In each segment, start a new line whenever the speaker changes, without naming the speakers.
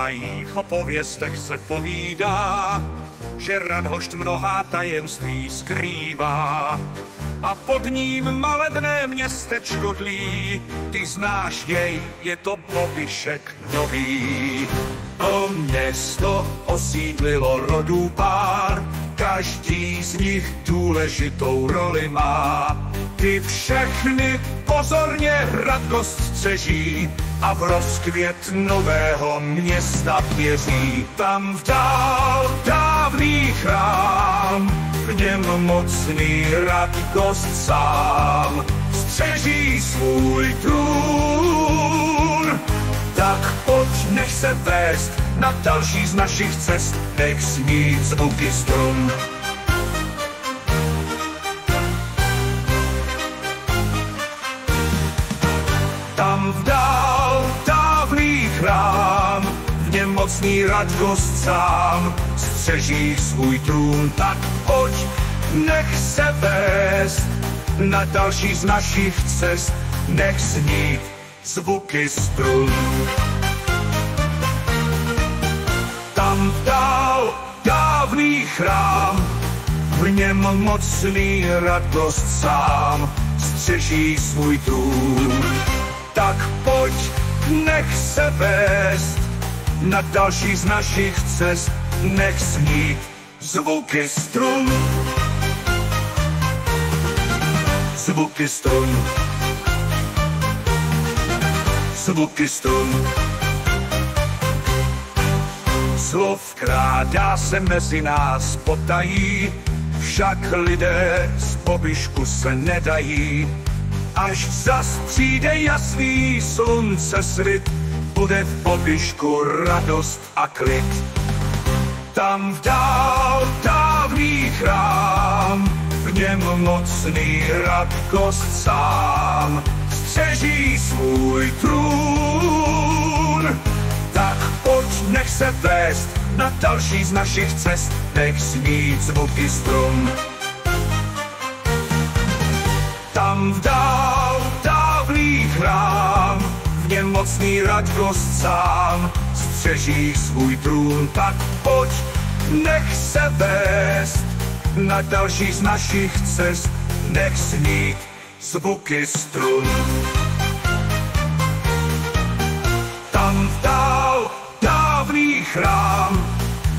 starých pověstech se povídá, že Radhošť mnohá tajemství skrývá. A pod ním malebné městečko dlí, ty znáš jej, je to Bobišek nový. To město osídlilo rodů pár, každý z nich důležitou roli má. Ty všechny pozorně Radgost střeží a v rozkvět nového města věří. Tam vdál dávný chrám, v něm mocný Radgost sám střeží svůj trůn. Tak pojď, nech se vést na další z našich cest, nech znít zvuky strun. Tam vdál dávný chrám, v něm mocný Radgost sám střeží svůj trůn. Tak pojď, nech se vést na další z našich cest, nech znít zvuky strun. Tam vdál dávný chrám, v něm mocný Radgost sám střeží svůj trůn. Tak pojď, nech se vést na další z našich cest, nech znít zvuky strun. Zvuky strun. Zvuky strun. Slov krádá se mezi nás potají, však lidé z Bobišku se nedají. Až zas přijde jasný slunce svit, bude v Bobišku radost a klid. Tam vdál dávný chrám, v něm mocný Radgost sám střeží svůj trůn. Tak pojď, nech se vést na další z našich cest, nech znít zvuky strun. Tam vdál dávný chrám, v něm mocný Radgost sám střeží svůj trůn. Tak pojď, nech se vést na další z našich cest, nech znít zvuky strun. Tam vdál dávný chrám,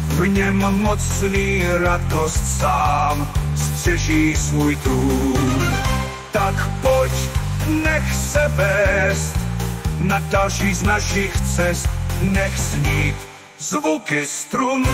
v něm mocný Radgost sám střeží svůj trůn. Tak pojď, nech se vést na další z našich cest, nech znít zvuky strun.